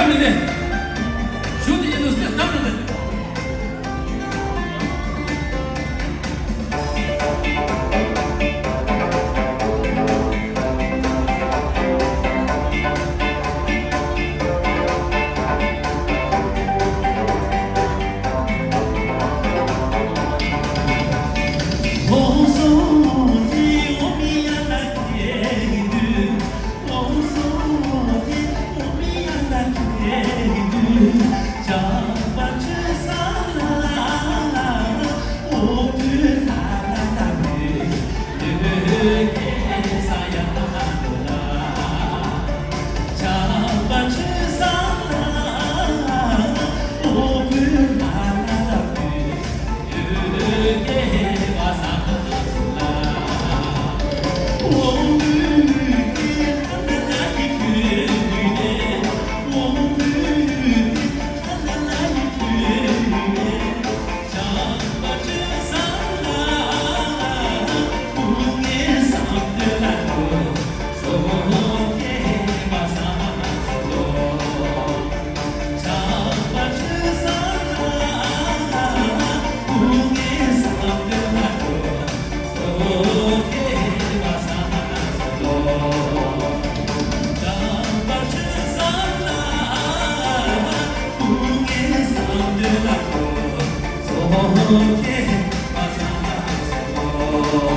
Davide, Judy e lo stesso Davide.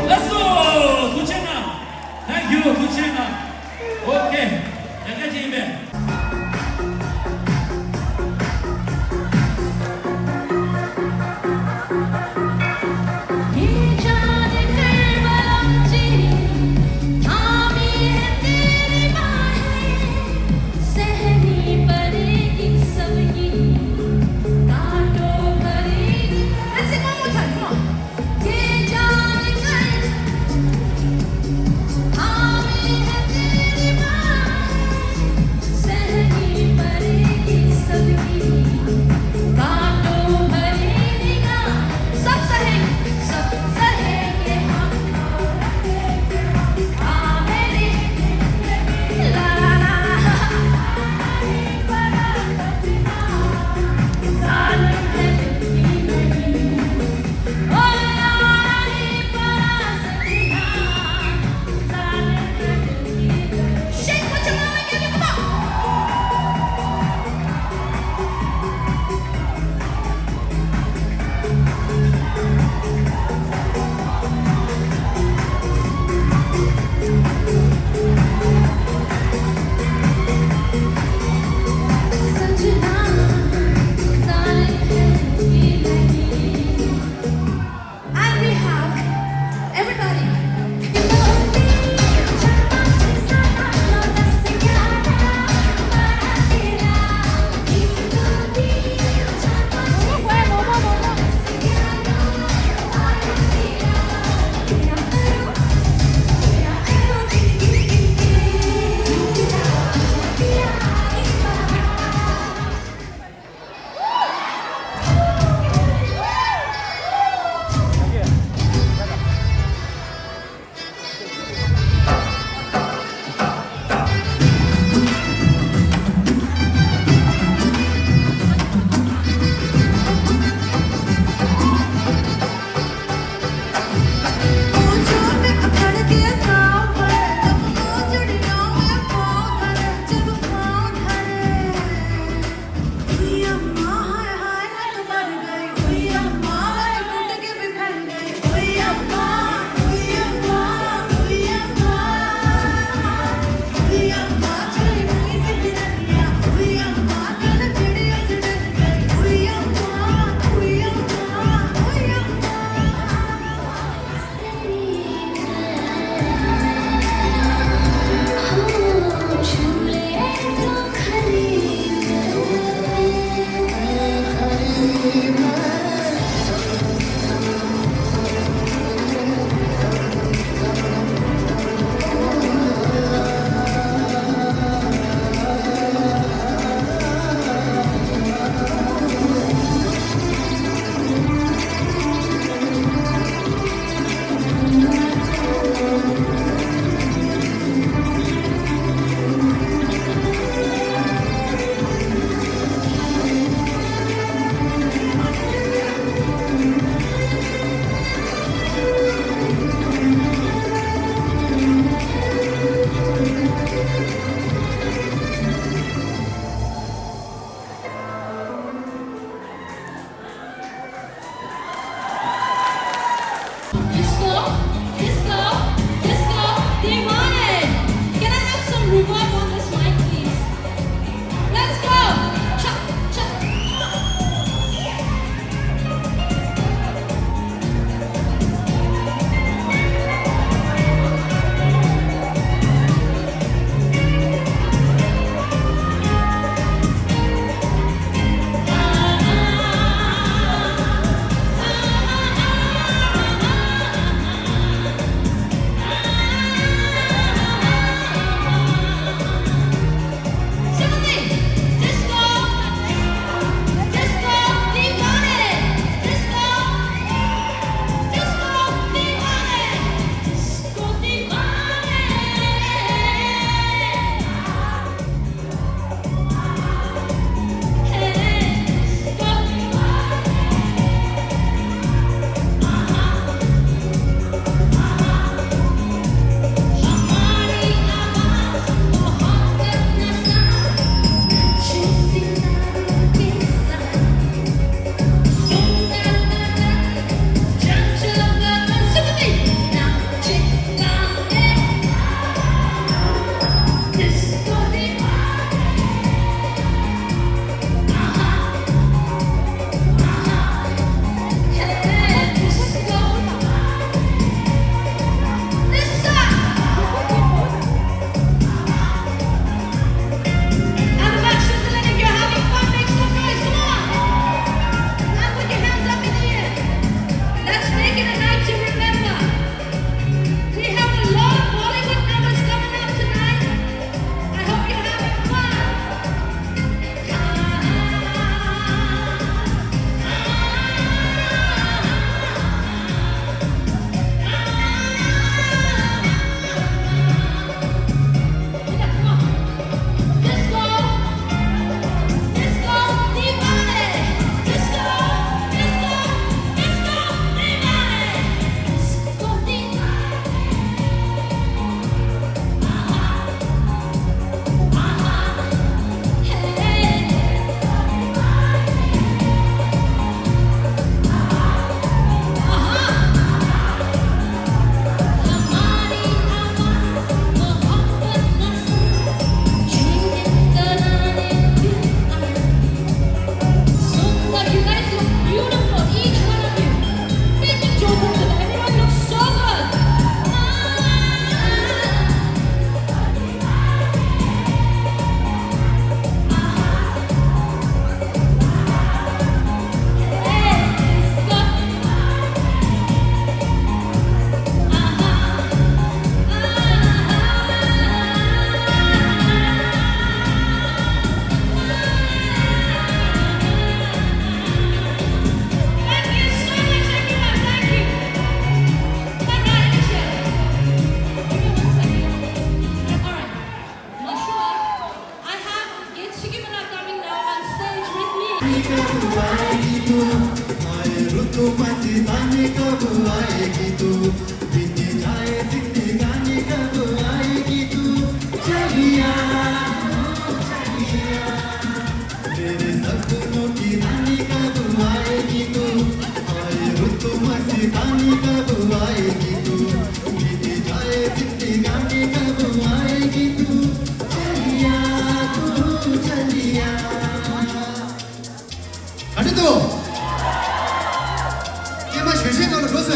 Let's go! Kuchena! Thank you, Kuchena. Okay, jaga jimbe. Mommy कब आएगी तू आए रुतु मस्तानी कब आएगी तू बीत जाए जिंदगानी कब आएगी तू चलिया चलिया मेरे सपनों की रानी कब आएगी तू आए रुतु मस्तानी कब आएगी तू बीत जाए जिंदगानी कब आएगी तू चलिया तू चलिया还是都，你们学习到了多少？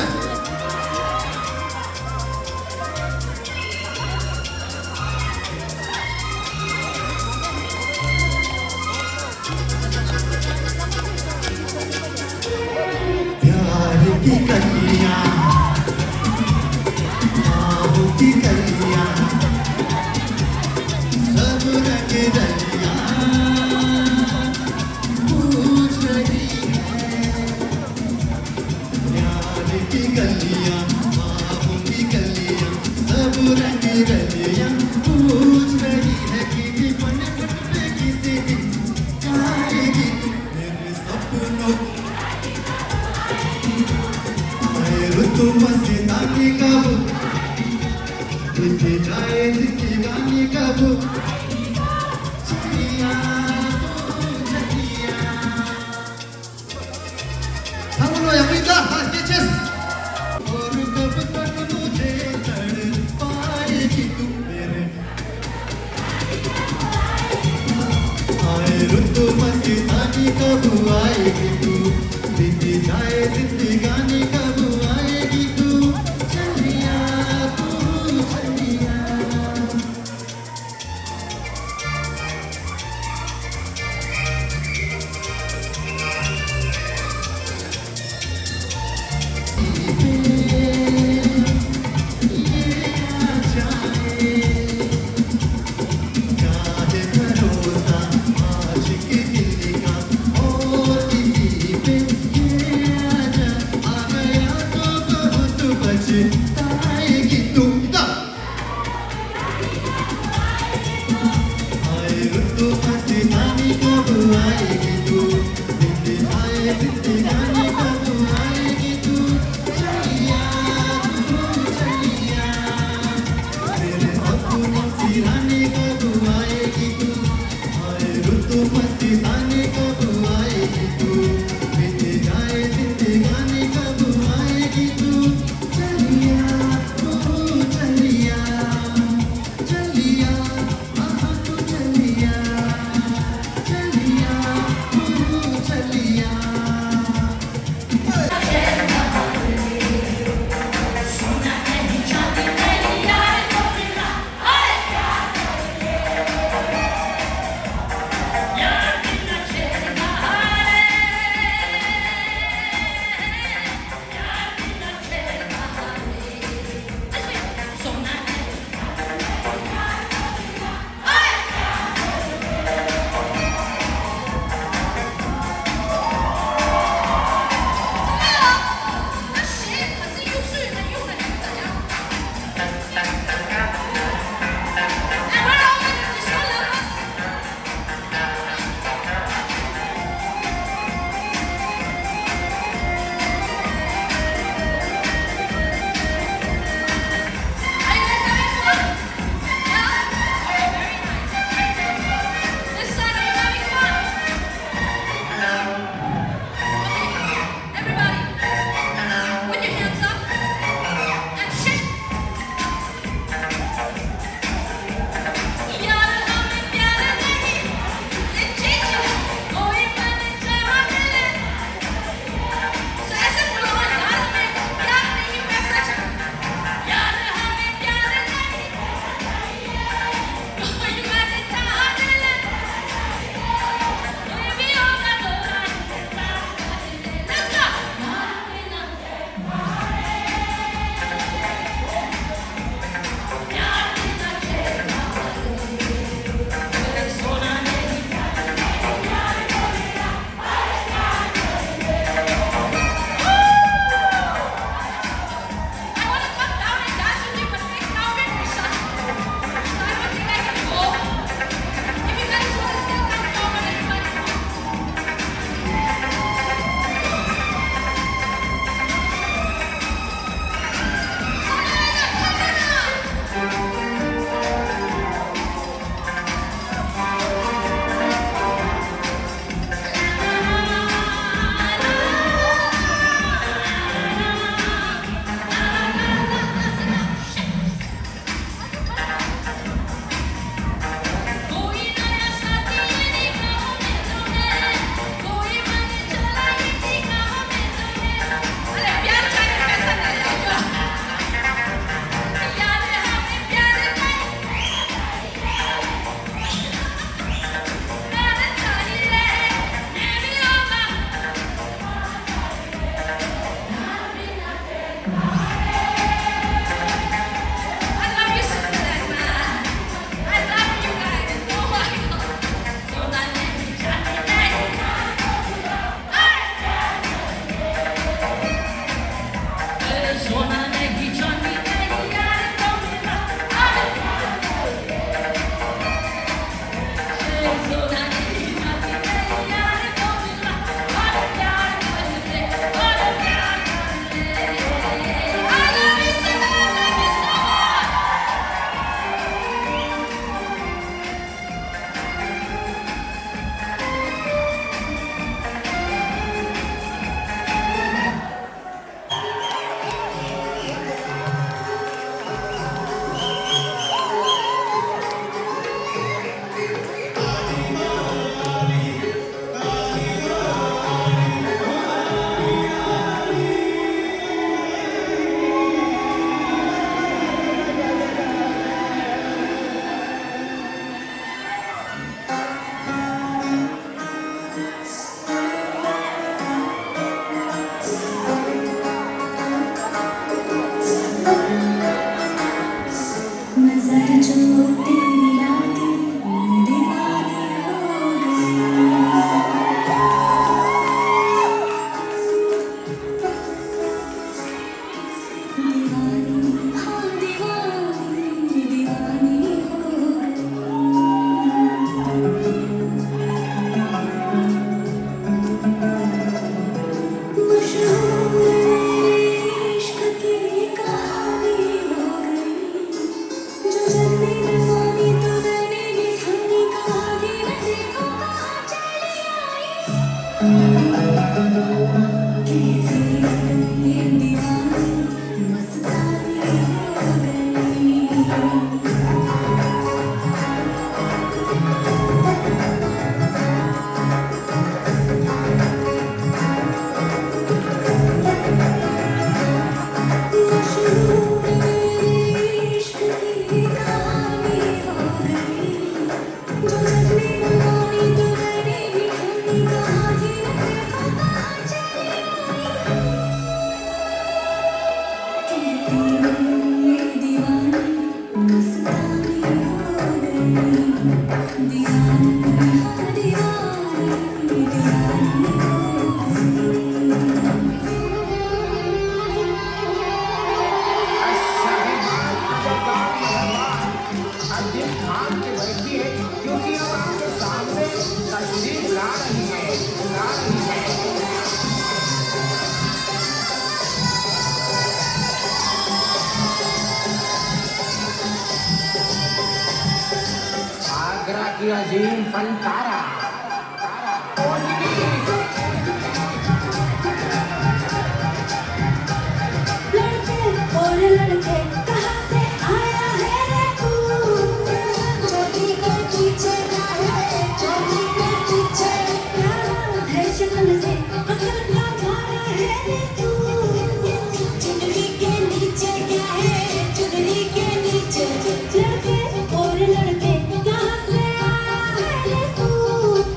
प्यार की कलियां ख्वाबों की कलियां सब रंग रलियां पूछ रही है प्यार की कलियां ख्वाबों की कलियां सब रंग रलियां पूछ रही है कि पन पन पे किसी दिन जाएगी तू मेरे सपनों रुतु मस्तानी कब बीत जाए जिंदगानी कब चलिया चलिया 他们说杨梅子，好，谢谢。 और कब तक मुझे तड़ पाएगी तू मेरे आए रुतु मस्तानी कब आएगी तू बीत जाए जिंदगानी कब आएगी तू चलिया तू चलिया काहे भरोसा आशिक दिल का और किसी पे ये आजा आ गया तो बहुत पछताएगी तू आए रुतु मस्तानी कब आएगी तू बीत जाए जिंदगानी कब आएगी तू चलिया तू चलिया मेरे सपनों की रानी कब आएगी तू आए रुतु मस्तानी कब आएगी तू बीत जाए जिंदगानी कब आएगी तू चलिया तू चलिया चलिया तू चलिया चलिया तू चलिया Yeah, की अजीम फनकारा लड़के और लड़के कहाँ से आया है रे तू चोटी के पीछे क्या है चोटी के पीछे क्या है शक्ल से अकल का मारा है रे तू चुनरी के नीचे क्या है चुनरी के नीचे लड़के और लड़के कहाँ से आया है रे तू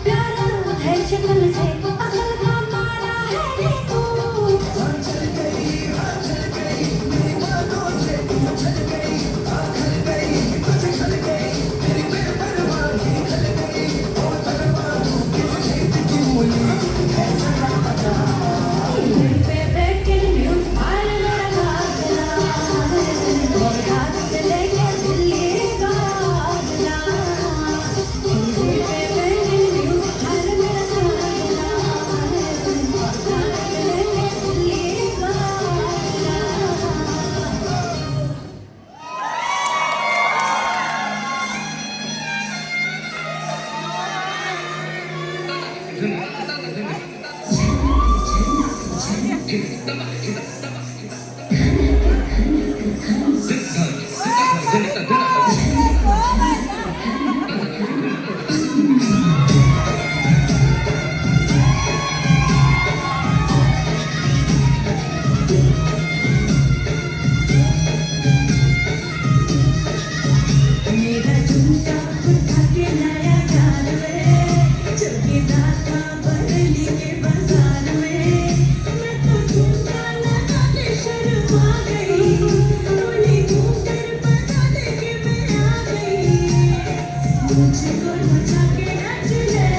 प्यारा है शक्ल से अकल का मारा है रे तू मेरा झुमका उठा के लाया जान में चौकी दाता बरली के बाजार में मैं तो झुमका लगा के शर्मा गई बोली घूमकर बता दे कि मैं आ गई मुझको नचा के नच ले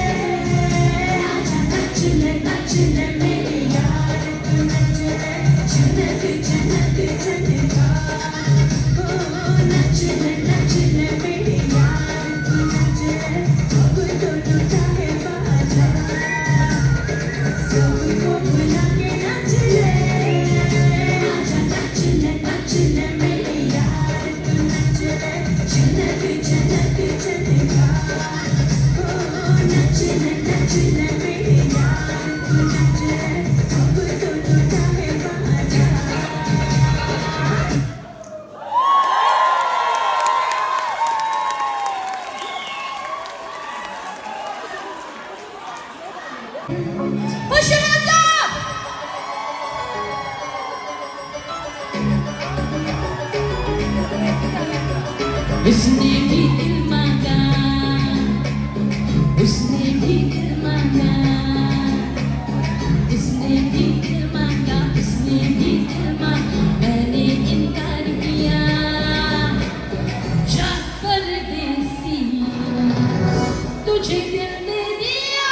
आजा नच ले मेरे यार तू नच ले जन्नत जन्नत जन्नत नच ले मेरे यार तू नच ले अब तो लुटा है बाजार सबको बुला के नच ले आजा नच ले मेरे यार तू नच ले जन्नत जन्नत जन्नत नच ले मेरे यार तू नच ले अब तो लुटा है बाजार उसने भी दिल मांगा उसने भी दिल मांगा उसने भी दिल मांगा उसने भी दिल मांगा मैंने इनकार किया जा परदेसी तुझे दिल दे दिया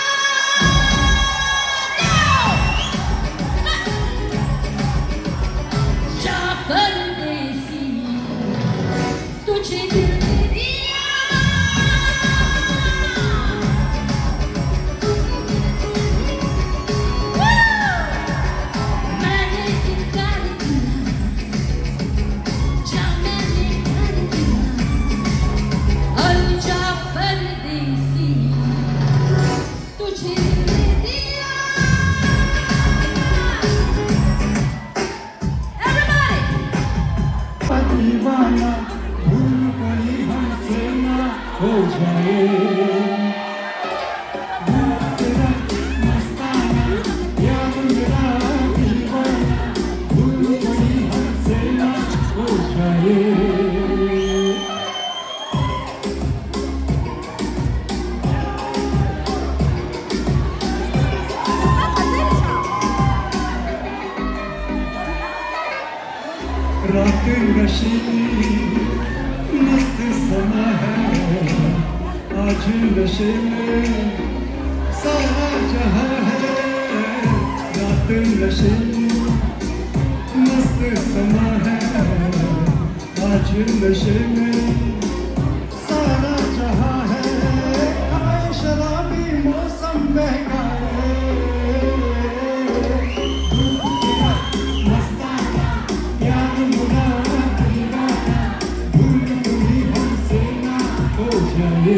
जा परदेसी तुझे दिल दे दिया मैंने इनकार किया जा मैंने कर दिया और जा परदेसी तुझे दिल दे दिया रात नशीली मस्त समा है आज नशे में सारा जहां है रात नशीली मस्त समा है आज नशे में सारा जहां है आए शराबी मौसम महंगा मस्ताना याद मुना दीवाना भूल कोई हमसे ना हो जाए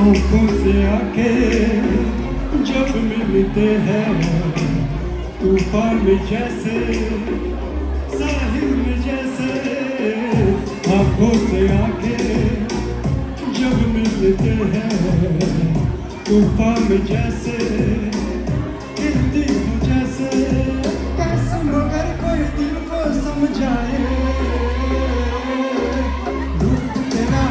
आँखों से आंखें जब मिलते हैं तूफान में जैसे साहिल में जैसे आँखों से आंखें जब मिलते हैं तूफान में जैसे हिलती हो जैसे कैसे मगर कोई दिल को समझाए रूप तेरा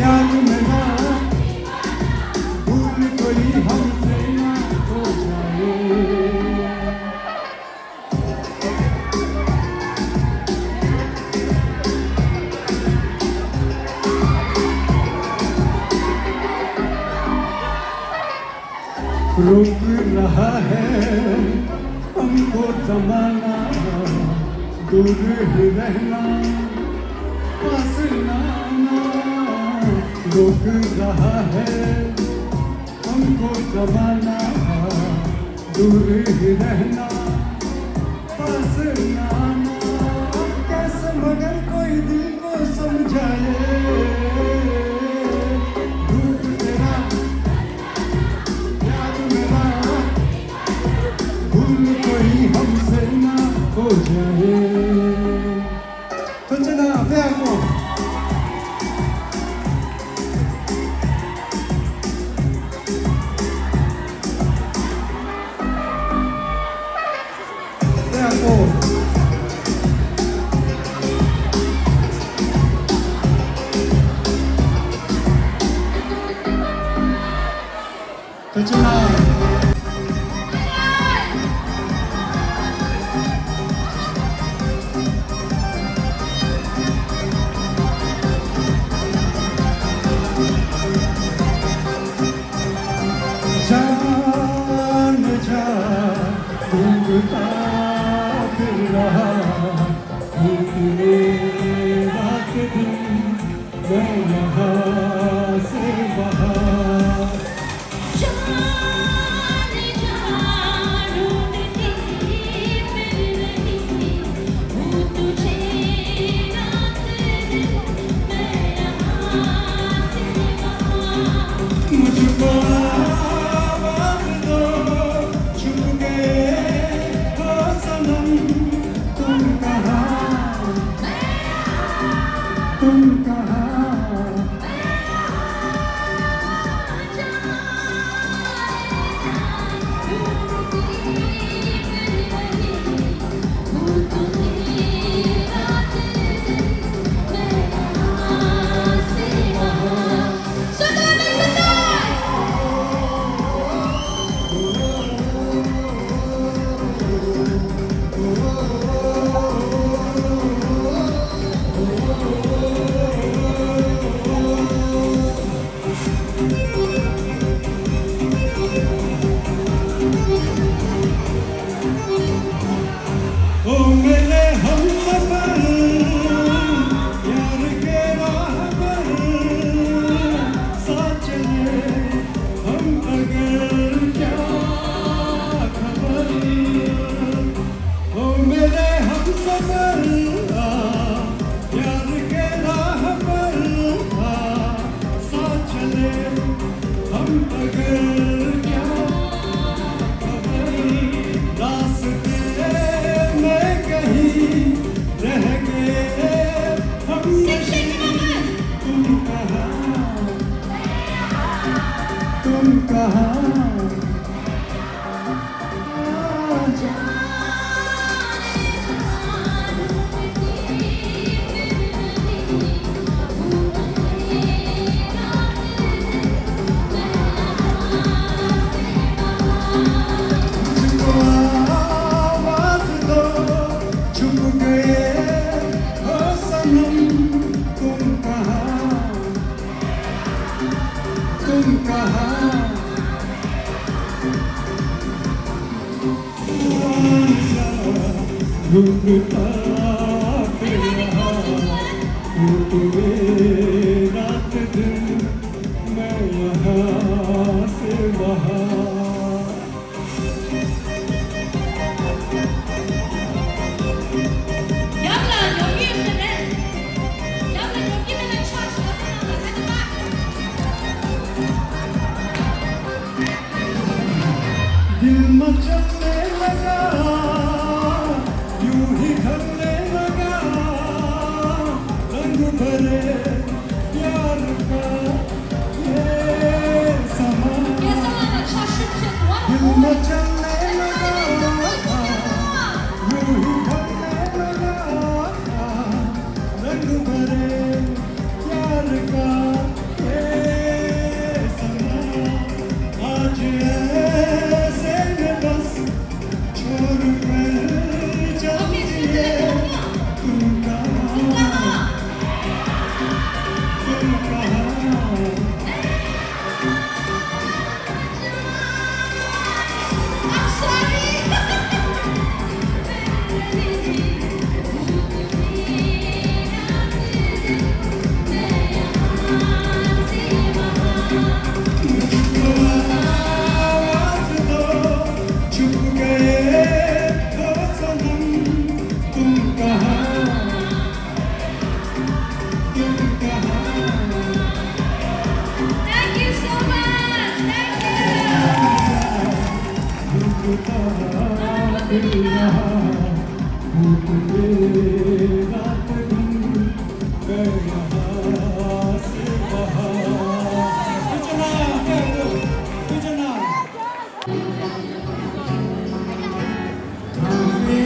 याद मेरा भूल कोई हमसे ना हो जाए रोक रहा है हमको जमाना दूर ही रहना पास ना आना रोक रहा है हमको जमाना दूर ही रहना पास ना आना कैसे मगर कोई दिल को समझाए रूप तेरा याद मेरा भूल कोई हमसे ना हो जाए तो चला प्यार तो चला जान जा ढूंढता फिर रहा इतने रात दिन मैं यहाँ से वहाँ जाने जहाँ ढूंढती फिर रही हूँ तुझे रात दिन मैं यहाँ से वहाँ मुझको आवाज़ दो छुप गए हो ढूंढता तेरा तू तुम्हें रात दिन मैं यहाँ से वहाँ يلا نوقف البنات يلا نوقف الاشخاص هذا معك दिल मचलने लगा यूं ही ढलने लगा रंग भरे प्यार का ये समा يا سلام تشاشر दिल شوف मचलने लगा यूं ही ढलने लगा रंग भरे प्यार का ये समा आज ऐसे में बस छोड़ कर जाइए तुम कहाँ तुम कहाँ I'm sorry आवाज़ दो चुप गए हो सनम तुम कहाँ तुम कहाँ Thank you so much thank you ढूंढता फिर रहा हूँ तुम्हें रात दिन मैं यहाँ से वहाँ इतना कर दो इतना थामे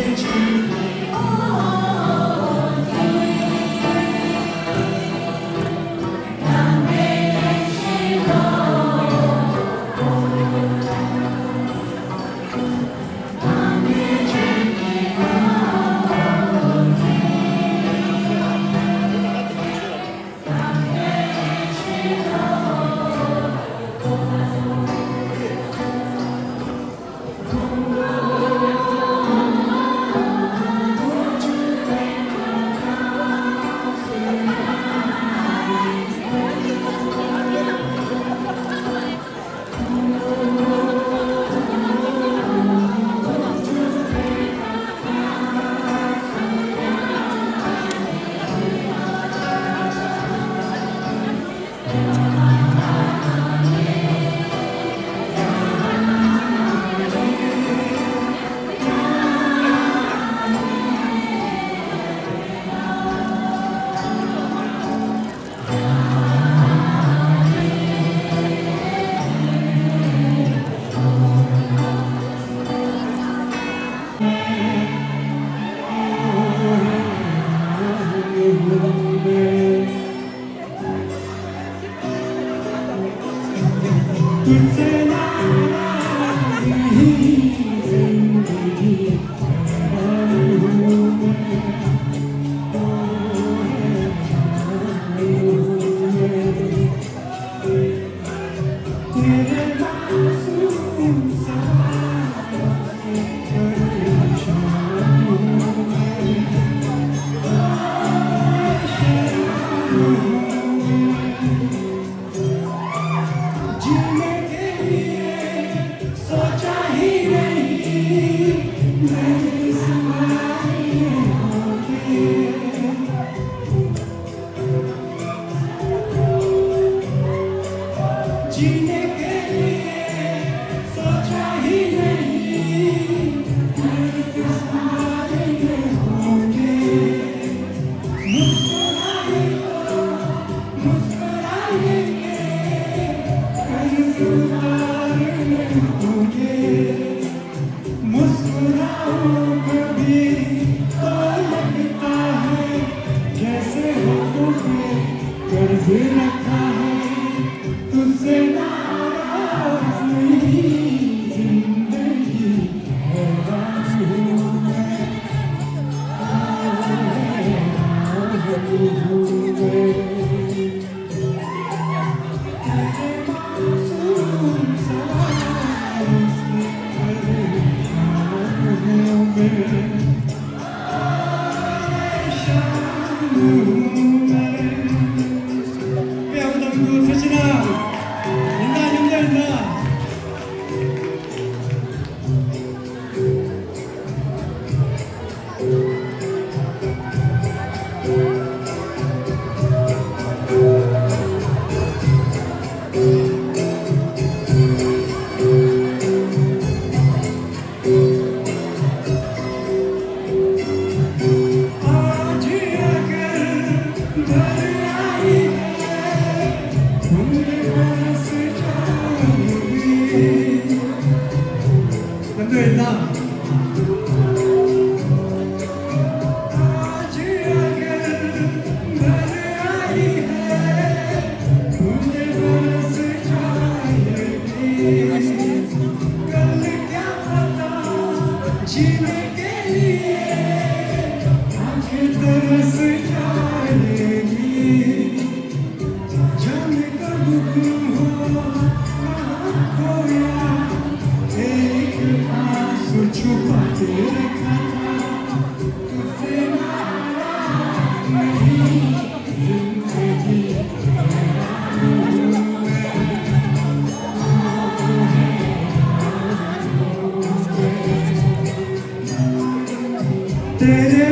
छूटे देना आज अगर घर आई है मुझे बरस जाएगी कल क्या पता जीने के लिए आंखें तरस जाएगी जाने कब गुम हो कहाँ खोया एक आंसू छुपा के रखा था तुझसे नाराज नहीं जिंदगी तेरे